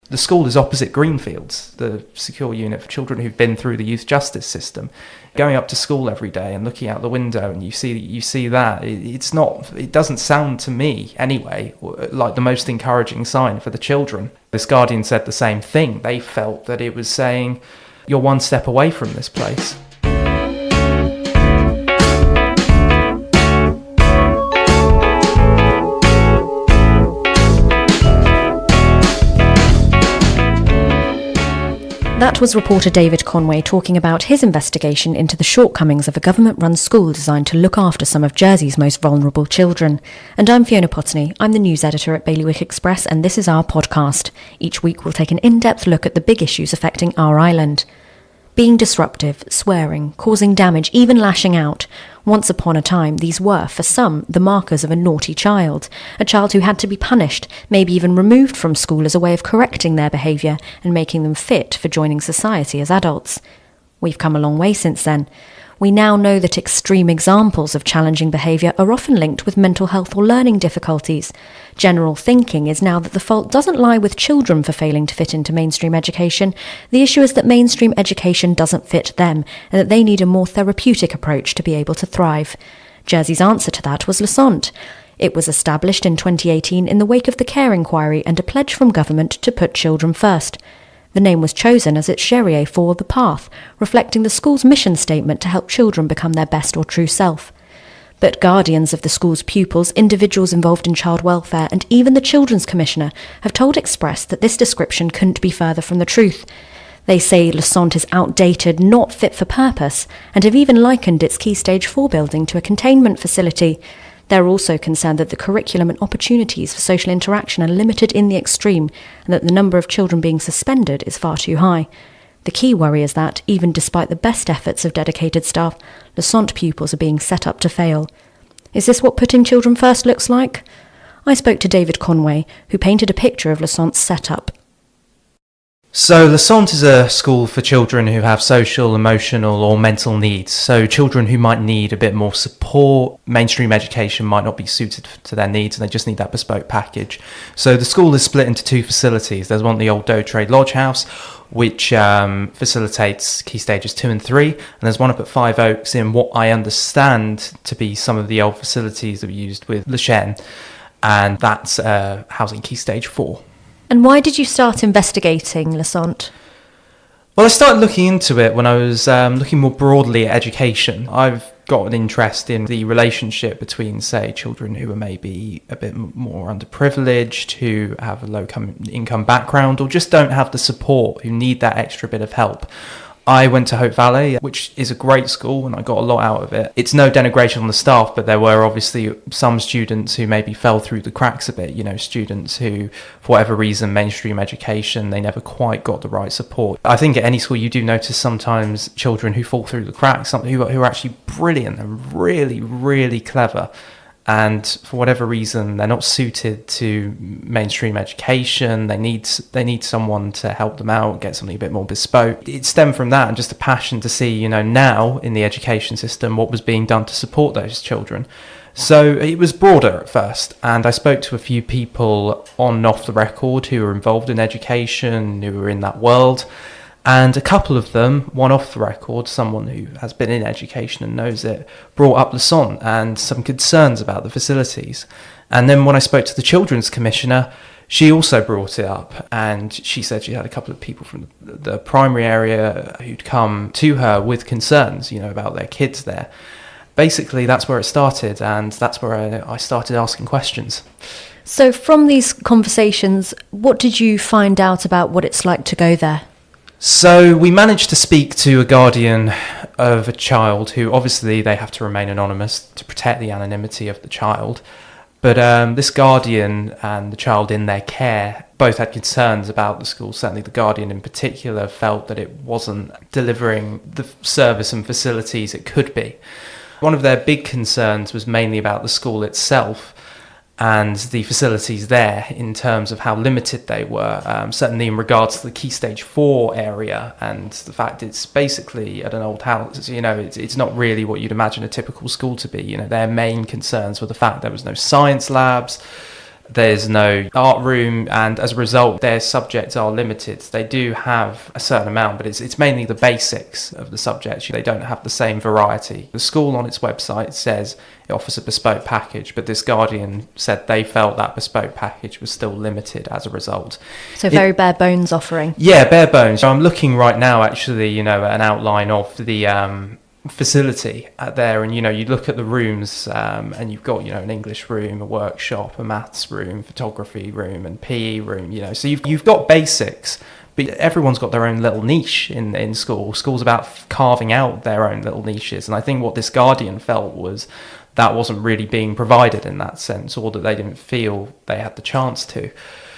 The school is opposite Greenfields, the secure unit for children who've been through the youth justice system. Going up to school every day and looking out the window and you see that, it doesn't sound to me anyway like the most encouraging sign for the children. This guardian said the same thing. They felt that it was saying, you're one step away from this place. That was reporter David Conway talking about his investigation into the shortcomings of a government-run school designed to look after some of Jersey's most vulnerable children. And I'm Fiona Potney. I'm the news editor at Bailiwick Express, and this is our podcast. Each week we'll take an in-depth look at the big issues affecting our island. Being disruptive, swearing, causing damage, even lashing out. Once upon a time, these were, for some, the markers of a naughty child. A child who had to be punished, maybe even removed from school as a way of correcting their behaviour and making them fit for joining society as adults. We've come a long way since then. We now know that extreme examples of challenging behaviour are often linked with mental health or learning difficulties. General thinking is now that the fault doesn't lie with children for failing to fit into mainstream education. The issue is that mainstream education doesn't fit them, and that they need a more therapeutic approach to be able to thrive. Jersey's answer to that was Sente. It was established in 2018 in the wake of the Care Inquiry and a pledge from government to put children first. The name was chosen as its Jèrriais for The Path, reflecting the school's mission statement to help children become their best or true self. But guardians of the school's pupils, individuals involved in child welfare, and even the Children's Commissioner have told Express that this description couldn't be further from the truth. They say Sente is outdated, not fit for purpose, and have even likened its Key Stage 4 building to a containment facility. They're also concerned that the curriculum and opportunities for social interaction are limited in the extreme, and that the number of children being suspended is far too high. The key worry is that, even despite the best efforts of dedicated staff, Sente pupils are being set up to fail. Is this what putting children first looks like? I spoke to David Conway, who painted a picture of Sente's setup. So Sente is a school for children who have social, emotional or mental needs. So children who might need a bit more support. Mainstream education might not be suited to their needs and they just need that bespoke package. So the school is split into two facilities. There's one at the old Doe Trade Lodge House, which facilitates Key Stages 2 and 3. And there's one up at Five Oaks in what I understand to be some of the old facilities that were used with likened. And that's housing Key Stage 4. And why did you start investigating Sente? Well, I started looking into it when I was looking more broadly at education. I've got an interest in the relationship between, say, children who are maybe a bit more underprivileged, who have a low income background, or just don't have the support, who need that extra bit of help. I went to Hope Valley, which is a great school, and I got a lot out of it. It's no denigration on the staff, but there were obviously some students who maybe fell through the cracks a bit, students who, for whatever reason, mainstream education, they never quite got the right support. I think at any school you do notice sometimes children who fall through the cracks, who are actually brilliant and really, really clever. And for whatever reason, they're not suited to mainstream education. They need someone to help them out, get something a bit more bespoke. It stemmed from that and just a passion to see, now in the education system, what was being done to support those children. So it was broader at first, and I spoke to a few people on and off the record who were involved in education, who were in that world. And a couple of them, one off the record, someone who has been in education and knows it, brought up Sente and some concerns about the facilities. And then when I spoke to the Children's Commissioner, she also brought it up, and she said she had a couple of people from the primary area who'd come to her with concerns, about their kids there. Basically, that's where it started, and that's where I started asking questions. So from these conversations, what did you find out about what it's like to go there? So we managed to speak to a guardian of a child who obviously they have to remain anonymous to protect the anonymity of the child. But this guardian and the child in their care both had concerns about the school. Certainly the guardian in particular felt that it wasn't delivering the service and facilities it could be. One of their big concerns was mainly about the school itself and the facilities there in terms of how limited they were, certainly in regards to the Key Stage 4 area and the fact it's basically at an old house. It's not really what you'd imagine a typical school to be. Their main concerns were the fact there was no science labs, There's no art room, and as a result, their subjects are limited. They do have a certain amount, but it's mainly the basics of the subjects. They don't have the same variety. The school on its website says it offers a bespoke package, but this Guardian said they felt that bespoke package was still limited as a result. So very bare bones offering. Yeah, bare bones. So I'm looking right now, actually, at an outline of the facility there, and you look at the rooms, and you've got an English room, a workshop, a maths room, photography room, and PE room. So you've got basics, but everyone's got their own little niche in school. School's about carving out their own little niches, and I think what this Guardian felt was that wasn't really being provided in that sense, or that they didn't feel they had the chance to.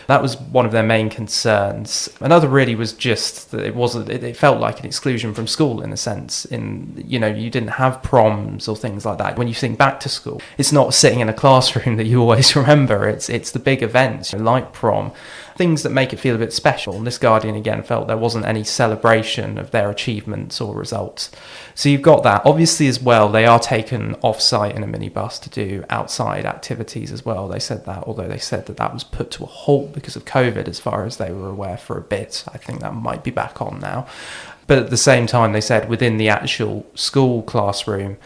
That was one of their main concerns. Another really was just that it felt like an exclusion from school in a sense. You didn't have proms or things like that. When you think back to school, it's not sitting in a classroom that you always remember. It's the big events like prom, things that make it feel a bit special. And this Guardian again felt there wasn't any celebration of their achievements or results. So you've got that. Obviously as well, they are taken off-site in a minibus to do outside activities as well. They said that, although they said that was put to a halt because of COVID as far as they were aware for a bit. I think that might be back on now. But at the same time, they said within the actual school classroom,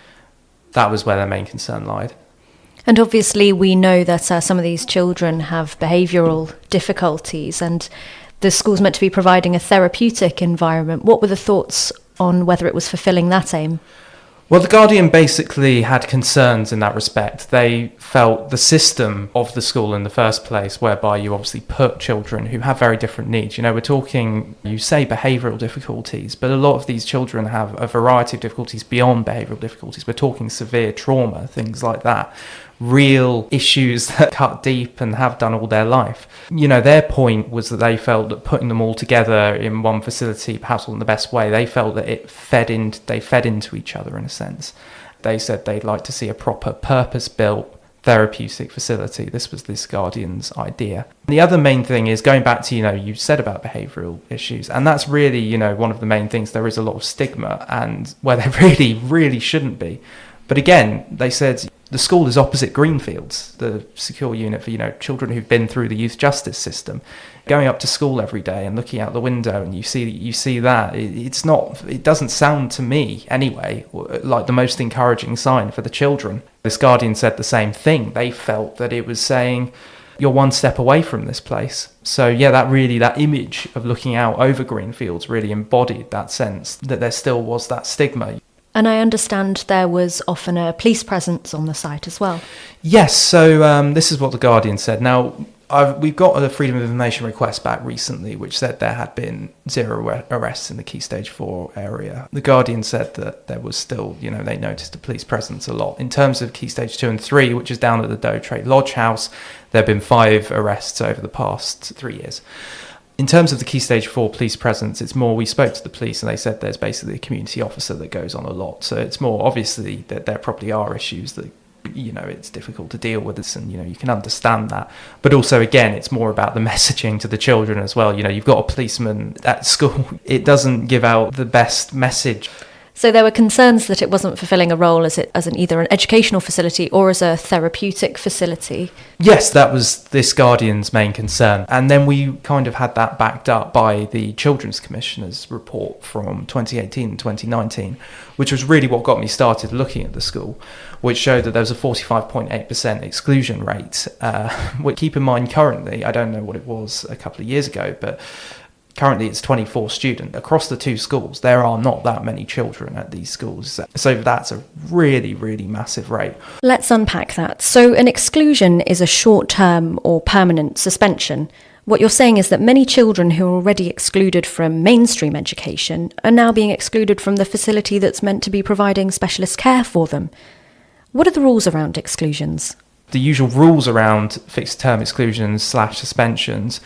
that was where their main concern lied. And obviously we know that some of these children have behavioural difficulties, and the school's meant to be providing a therapeutic environment. What were the thoughts on whether it was fulfilling that aim? Well, the Guardian basically had concerns in that respect. They felt the system of the school in the first place, whereby you obviously put children who have very different needs. We're talking, you say behavioural difficulties, but a lot of these children have a variety of difficulties beyond behavioural difficulties. We're talking severe trauma, things like that. Real issues that cut deep and have done all their life. Their point was that they felt that putting them all together in one facility, perhaps wasn't the best way. They felt that they fed into each other in a sense. They said they'd like to see a proper purpose-built therapeutic facility. This was this Guardian's idea. The other main thing is going back to, you said about behavioural issues, and that's really, one of the main things. There is a lot of stigma, and where there really, really shouldn't be. But again, they said the school is opposite Greenfields, the secure unit for, children who've been through the youth justice system. Going up to school every day and looking out the window and you see that, it doesn't sound to me anyway like the most encouraging sign for the children. This Guardian said the same thing. They felt that it was saying, you're one step away from this place. So yeah, that image of looking out over Greenfields really embodied that sense that there still was that stigma. And I understand there was often a police presence on the site as well. Yes, so this is what the Guardian said. Now, we've got a Freedom of Information request back recently, which said there had been 0 arrests in the Key Stage 4 area. The Guardian said that there was still, they noticed a police presence a lot. In terms of Key Stage 2 and 3, which is down at the Doe Trade Lodge House, there have been 5 arrests over the past 3 years. In terms of the Key Stage 4 police presence, it's more, we spoke to the police and they said there's basically a community officer that goes on a lot. So it's more obviously that there probably are issues that, it's difficult to deal with this, and, you can understand that. But also, again, it's more about the messaging to the children as well. You've got a policeman at school. It doesn't give out the best message. So there were concerns that it wasn't fulfilling a role as either an educational facility or as a therapeutic facility. Yes, that was this Guardian's main concern. And then we kind of had that backed up by the Children's Commissioner's report from 2018 and 2019, which was really what got me started looking at the school, which showed that there was a 45.8% exclusion rate. Which, keep in mind, currently, I don't know what it was a couple of years ago, but currently it's 24 students. Across the 2 schools, there are not that many children at these schools. So that's a really, really massive rate. Let's unpack that. So an exclusion is a short-term or permanent suspension. What you're saying is that many children who are already excluded from mainstream education are now being excluded from the facility that's meant to be providing specialist care for them. What are the rules around exclusions? The usual rules around fixed-term exclusions/suspensions,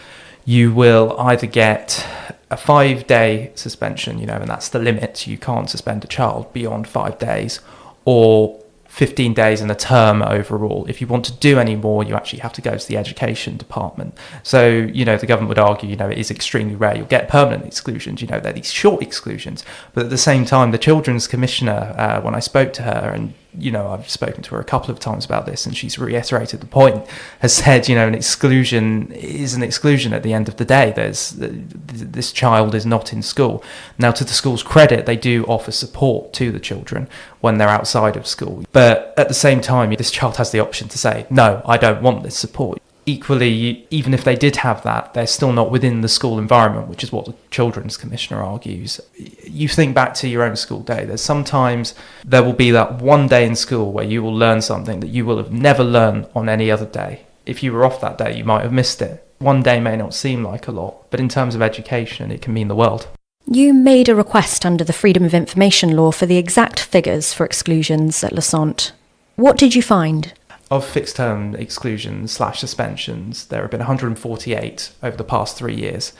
you will either get a 5-day suspension, and that's the limit. You can't suspend a child beyond 5 days, or 15 days in a term overall. If you want to do any more, you actually have to go to the education department. So, the government would argue, it is extremely rare. You'll get permanent exclusions, they're these short exclusions. But at the same time, the Children's Commissioner, when I spoke to her, and I've spoken to her a couple of times about this, and she's reiterated the point, has said, an exclusion is an exclusion at the end of the day. This child is not in school. Now, to the school's credit, they do offer support to the children when they're outside of school. But at the same time, this child has the option to say, no, I don't want this support. Equally, even if they did have that, they're still not within the school environment, which is what the Children's Commissioner argues. You think back to your own school day, there will be that one day in school where you will learn something that you will have never learned on any other day. If you were off that day, you might have missed it. One day may not seem like a lot, but in terms of education, it can mean the world. You made a request under the Freedom of Information Law for the exact figures for exclusions at Sente. What did you find? Of fixed-term exclusions/suspensions, there have been 148 over the past 3 years.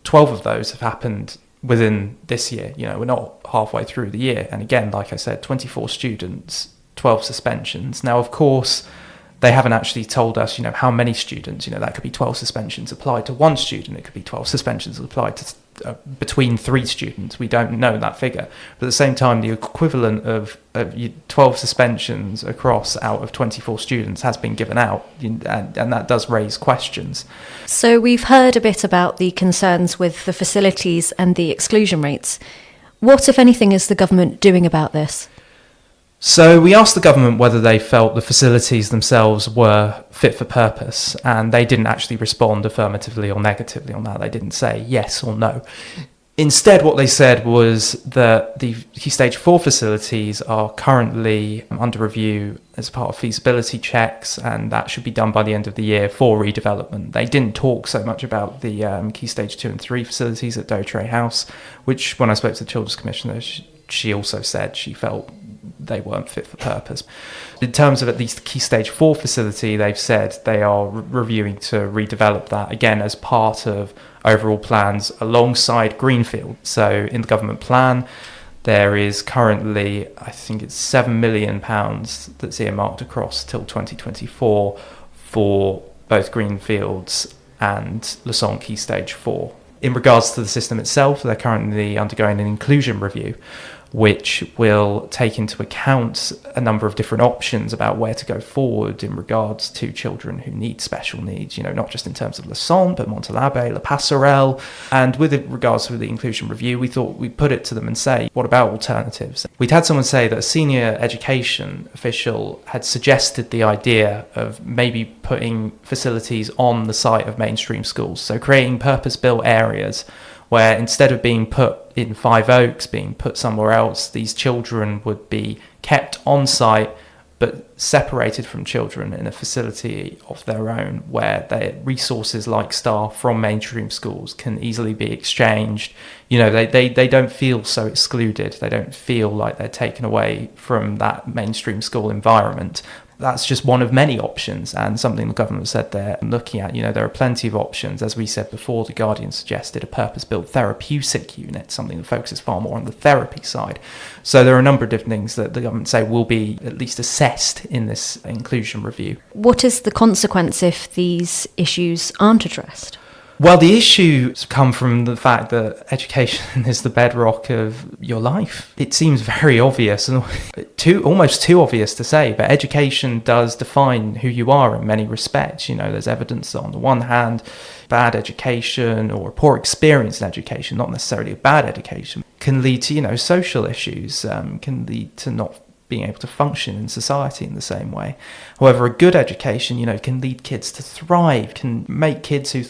12 of those have happened within this year. We're not halfway through the year. And again, like I said, 24 students, 12 suspensions. Now, of course, they haven't actually told us, how many students. That could be 12 suspensions applied to one student. It could be 12 suspensions applied to between 3 students. We don't know that figure. But at the same time, the equivalent of 12 suspensions across out of 24 students has been given out, and that does raise questions. So we've heard a bit about the concerns with the facilities and the exclusion rates. What, if anything, is the government doing about this? So we asked the government whether they felt the facilities themselves were fit for purpose, and they didn't actually respond affirmatively or negatively on that. They didn't say yes or no. Instead, what they said was that the Key Stage 4 facilities are currently under review as part of feasibility checks, and that should be done by the end of the year for redevelopment. They didn't talk so much about the Key Stage 2 and 3 facilities at Jèrriais House, which, when I spoke to the Children's Commissioner, she also said she felt they weren't fit for purpose. In terms of at least the Key Stage 4 facility, they've said they are reviewing to redevelop that, again, as part of overall plans alongside Greenfields. So in the government plan, there is currently, I think it's £7 million that's earmarked across till 2024 for both Greenfields and Sente Key Stage 4. In regards to the system itself, they're currently undergoing an inclusion review, which will take into account a number of different options about where to go forward in regards to children who need special needs, not just in terms of Sente, but Montalabé, La Passerelle. And with regards to the inclusion review, we thought we'd put it to them and say, what about alternatives? We'd had someone say that a senior education official had suggested the idea of maybe putting facilities on the site of mainstream schools, so creating purpose-built areas where instead of being put in Five Oaks, being put somewhere else, these children would be kept on site but separated from children in a facility of their own, where their resources like staff from mainstream schools can easily be exchanged. They don't feel so excluded. They don't feel like they're taken away from that mainstream school environment. That's just one of many options, and something the government said they're looking at. There are plenty of options. As we said before, The Guardian suggested a purpose-built therapeutic unit, something that focuses far more on the therapy side. So there are a number of different things that the government say will be at least assessed in this inclusion review. What is the consequence if these issues aren't addressed? Well, the issues come from the fact that education is the bedrock of your life. It seems very obvious and almost too obvious to say, but education does define who you are in many respects. There's evidence that on the one hand, bad education or a poor experience in education, not necessarily a bad education, can lead to, social issues, can lead to not being able to function in society in the same way. However, a good education, can lead kids to thrive, can make kids who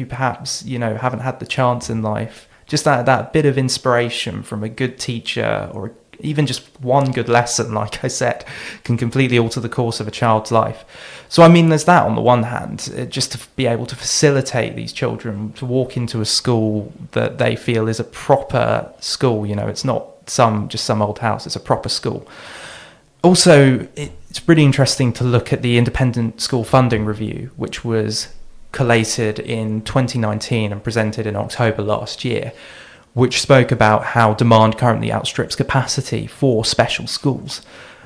perhaps, haven't had the chance in life, just that bit of inspiration from a good teacher or even just one good lesson, like I said, can completely alter the course of a child's life. So, there's that on the one hand, just to be able to facilitate these children to walk into a school that they feel is a proper school. It's not just some old house, it's a proper school. Also, it's really interesting to look at the independent school funding review, which was collated in 2019 and presented in October last year, which spoke about how demand currently outstrips capacity for special schools.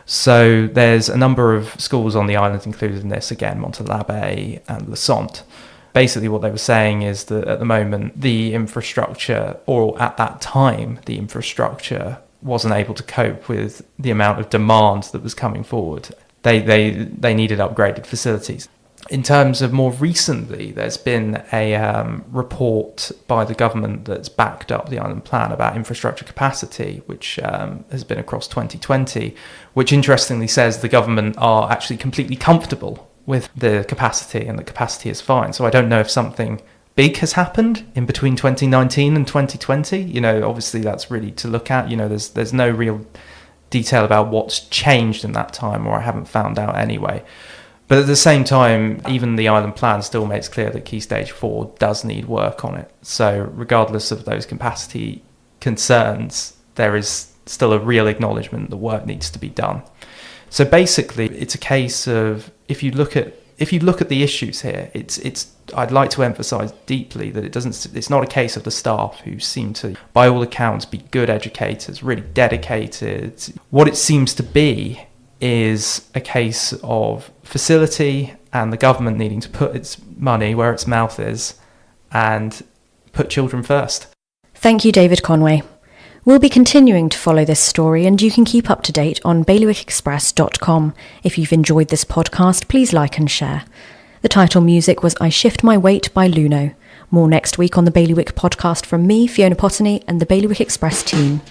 So there's a number of schools on the island included in this, again, Montalabé and Sente. Basically what they were saying is that at the moment the infrastructure, or at that time the infrastructure, wasn't able to cope with the amount of demand that was coming forward. They needed upgraded facilities. In terms of more recently, there's been a report by the government that's backed up the island plan about infrastructure capacity, which has been across 2020, which interestingly says the government are actually completely comfortable with the capacity and the capacity is fine. So I don't know if something big has happened in between 2019 and 2020. You know, obviously that's really to look at. You know, there's no real detail about what's changed in that time, or I haven't found out anyway. But at the same time, even the island plan still makes clear that Key Stage 4 does need work on it. So regardless of those capacity concerns, there is still a real acknowledgement that work needs to be done. So basically, it's a case of if you look at the issues here, I'd like to emphasise deeply that it's not a case of the staff who seem to, by all accounts, be good educators, really dedicated. What it seems to be is a case of facility and the government needing to put its money where its mouth is and put children first. Thank you, David Conway. We'll be continuing to follow this story, and you can keep up to date on bailiwickexpress.com. If you've enjoyed this podcast, please like and share. The title music was I Shift My Weight by Luno. More next week on the Bailiwick Podcast from me, Fiona Potney, and the Bailiwick Express team.